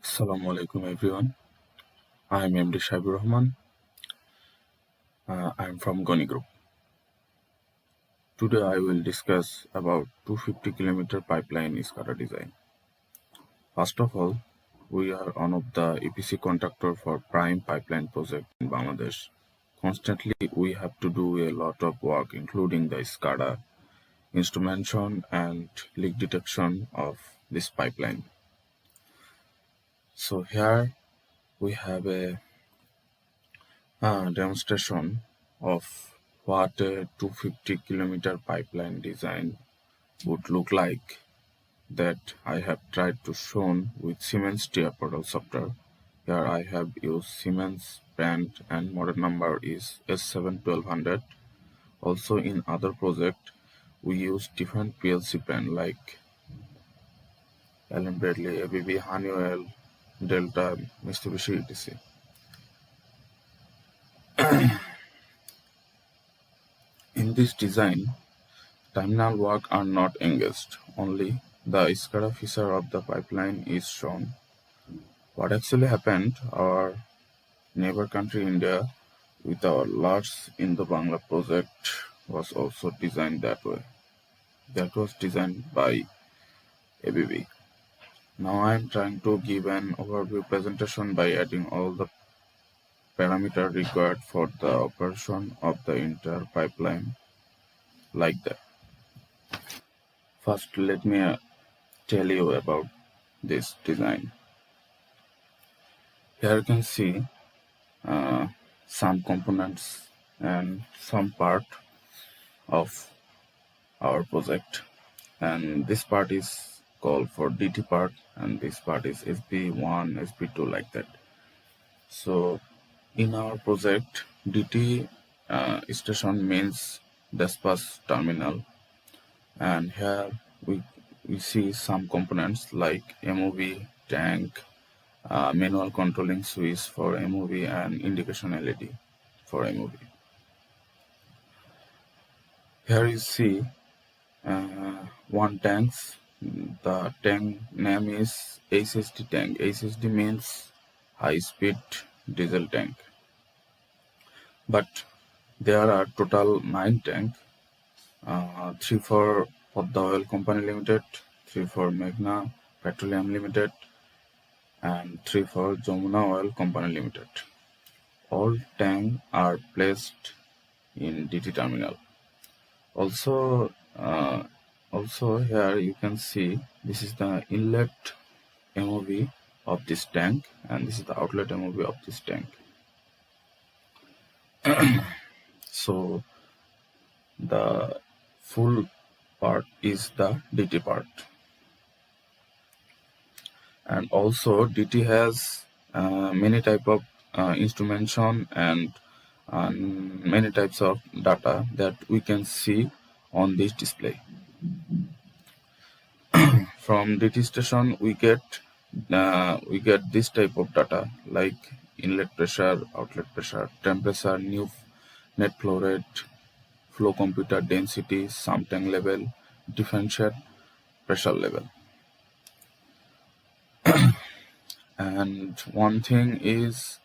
Assalamu alaikum everyone. I am MD Shabir Rahman. I am from Goni Group. Today I will discuss about 250 km pipeline SCADA design. First of all, we are one of the EPC contractor for prime pipeline project in Bangladesh. Constantly we have to do a lot of work including the SCADA, instrumentation and leak detection of this pipeline. So here we have a demonstration of what a 250 km pipeline design would look like that I have tried to show with Siemens TIA Portal software. Here I have used Siemens brand and model number is S7-1200. Also in other project we use different PLC brand like Allen Bradley, ABB, Honeywell, Delta, Mitsubishi, etc. In this design, terminal work are not engaged, only the SCADA feature of the pipeline is shown. What actually happened, our neighbor country India with our large Indo-Bangla project was also designed that way. That was designed by ABB. Now I am trying to give an overview presentation by adding all the parameters required for the operation of the entire pipeline like that. First, let me tell you about this design. Here you can see some components and some part of our project, and this part is called for DT part and this part is SB1, SB2 like that. So in our project, DT station means dispatch terminal, and here we see some components like MOV, tank, manual controlling switch for MOV and indication LED for MOV. Here you see one tanks. The tank name is HSD tank. HSD means high speed diesel tank. But there are total 9 tanks. 3 for Podda Oil Company Limited, 3 for Meghna Petroleum Limited, and 3 for Jamuna Oil Company Limited. All tanks are placed in DT terminal. Also here you can see this is the inlet MOV of this tank and this is the outlet MOV of this tank. So the full part is the DT part. And also DT has many type of instrumentation and many types of data that we can see on this display. From DT station we get this type of data like inlet pressure, outlet pressure, temperature, new net flow rate, flow computer density, sump tank level, differential pressure level. And one thing is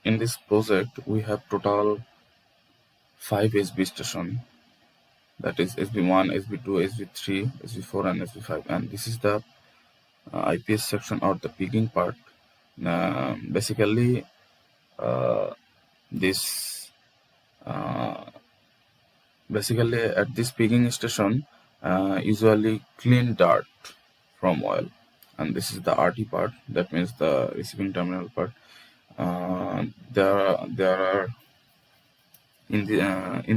in this project we have total 5 SB station, that is SB1, SB2, SB3, SB4 and SB5, and this is the IPS section or the pegging part. Basically at this pegging station usually clean dirt from oil, and this is the RT part, that means the receiving terminal part. There are in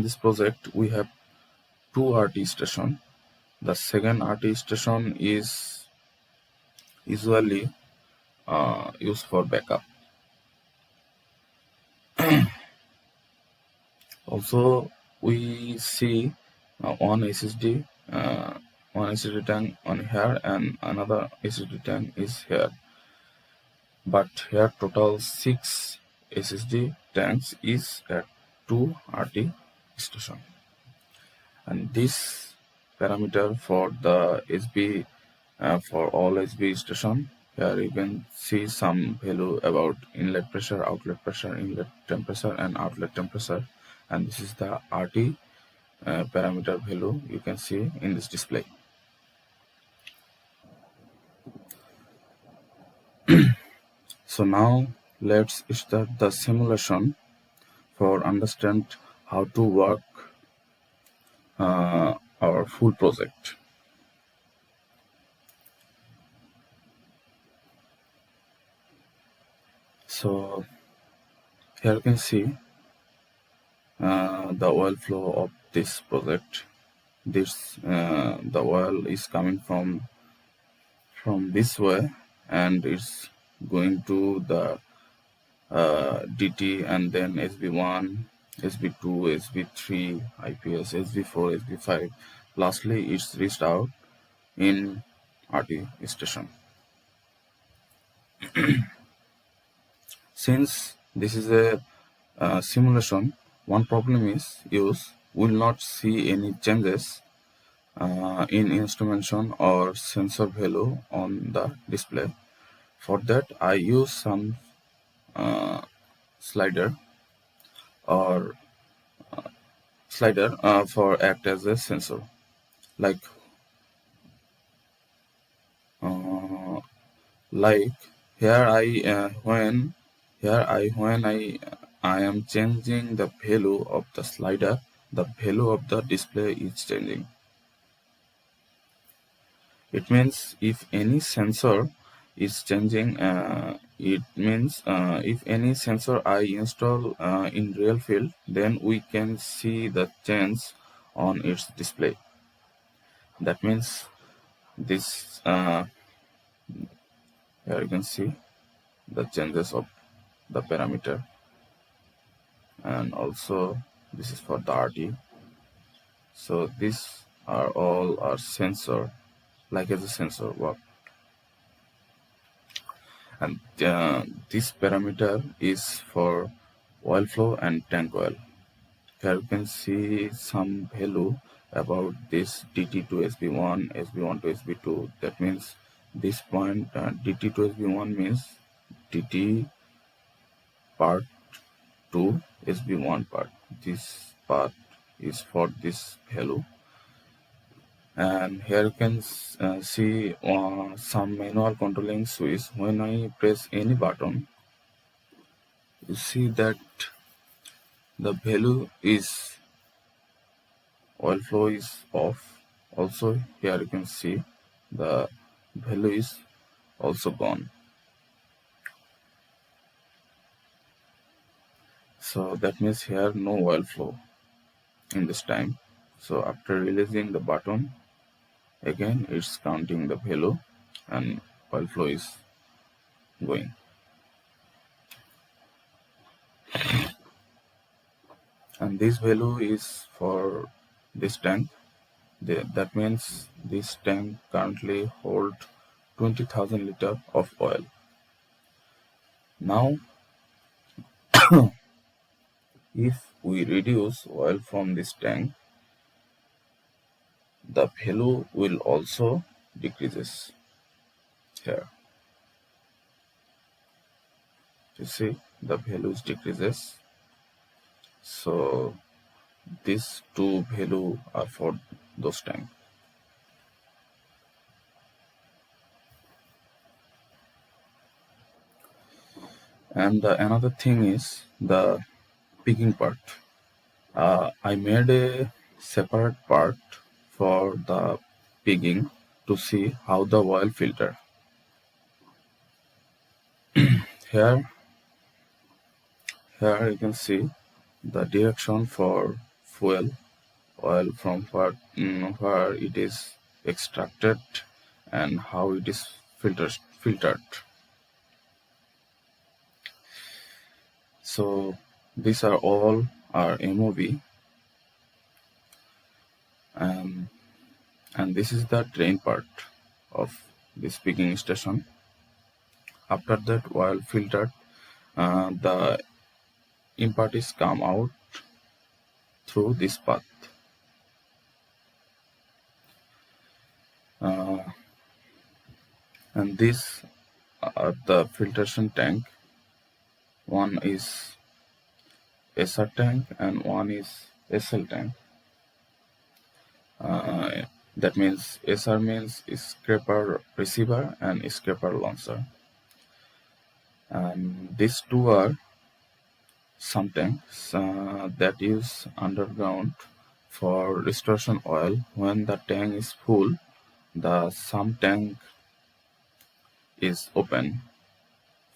this project we have 2 RT station. The second RT station is usually used for backup. Also we see one SSD tank on here and another SSD tank is here, but here total 6 SSD tanks is at 2 RT station. And this parameter for the SB for all SB station Here you can see some value about inlet pressure, inlet temperature, and outlet temperature. And this is the RT parameter value you can see in this display. So now let's start the simulation for understand how to work our full project. So here you can see the oil flow of this project. The oil is coming from this way, and it's going to the DT, and then SB1, SB2, SB3, IPS, SB4, SB5. Lastly, it's reached out in RT station. Since this is a simulation, one problem is you will not see any changes in instrumentation or sensor value on the display. For that, I use some slider for act as a sensor, like uh, like here I am changing the value of the slider, the value of the display is changing. It means if any sensor is changing, it means if any sensor I install in real field, then we can see the change on its display. That means this here you can see the changes of the parameter, and also this is for the RT. So these are all our sensor, like as a sensor work. And this parameter is for oil flow and tank oil. Here you can see some value about this DT to SB1, SB1 to SB2. That means this point DT to SB1 means DT part 2, SB1 part. This part is for this value. And here you can see some manual controlling switch. When I press any button, you see that the value is oil flow is off. Also here you can see the value is also gone. So that means here no oil flow in this time. So after releasing the button, again it's counting the value and oil flow is going. And this value is for this tank. That means this tank currently holds 20,000 liters of oil. Now if we reduce oil from this tank, the value will also decreases. Here you see the values decreases. So these two value are for those tanks. And another thing is the picking part. I made a separate part for the pigging to see how the oil filter. Here you can see the direction for fuel oil from where it is extracted and how it is filtered. So these are all our MOV, and this is the drain part of this picking station. After that oil filtered, the impurities come out through this path. And this the filtration tank. One is SR tank and one is SL tank. That means SR means scraper receiver and scraper launcher. And these two are some tanks that use underground for restoration oil. When the tank is full, the sump tank is open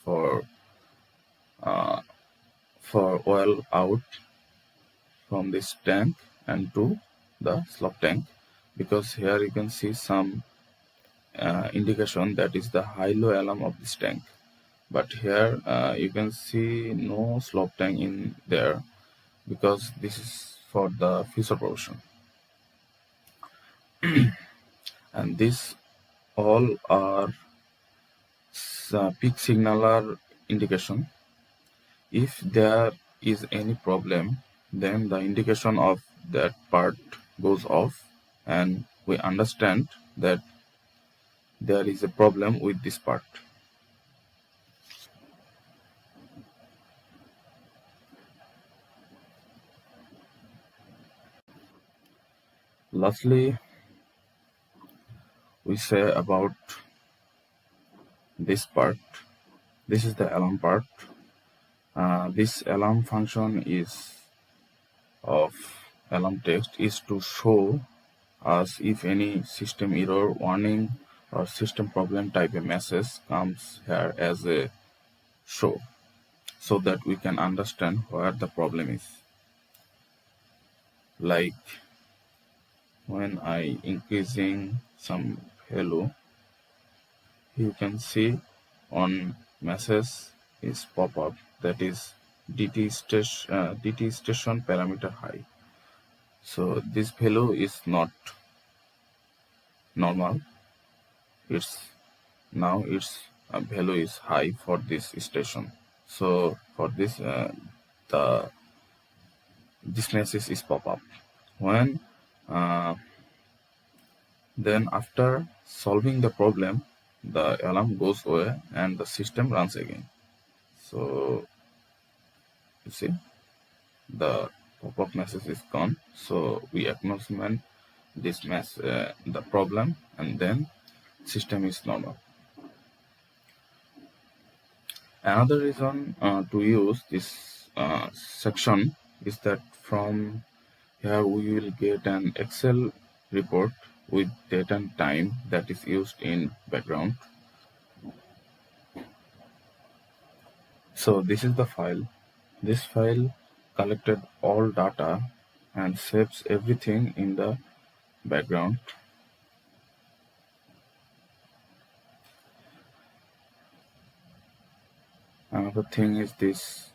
for oil out from this tank and to the slop tank, because here you can see some indication that is the high-low alarm of this tank. But here you can see no slop tank in there, because this is for the future provision. And these all are peak signaler indication. If there is any problem, then the indication of that part goes off, and we understand that there is a problem with this part. Lastly, we say about this part. This is the alarm part. This alarm function is of alarm text is to show us if any system error warning or system problem type of message comes here as a show, so that we can understand where the problem is. Like when I increasing some value, you can see on message is pop up, that is DT station parameter high. So this value is not normal. Its value is high for this station. So for this this message is pop up. When then after solving the problem, the alarm goes away and the system runs again. So you see, the pop-up message is gone. So we acknowledge this the problem, and then system is normal. Another reason to use this section is that from here we will get an Excel report with date and time that is used in background. So this is the file. This file collected all data and saves everything in the background. Another thing is this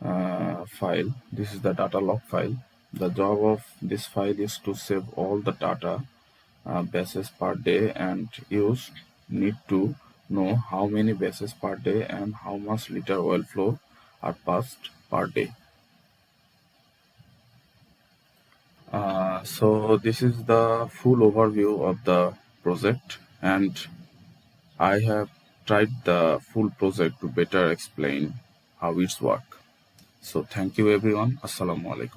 file. This is the data log file. The job of this file is to save all the data bases per day, and use need to know how many bases per day and how much liter oil flow are passed per day. So this is the full overview of the project, and I have tried the full project to better explain how it's work. So thank you everyone. Assalamu alaikum.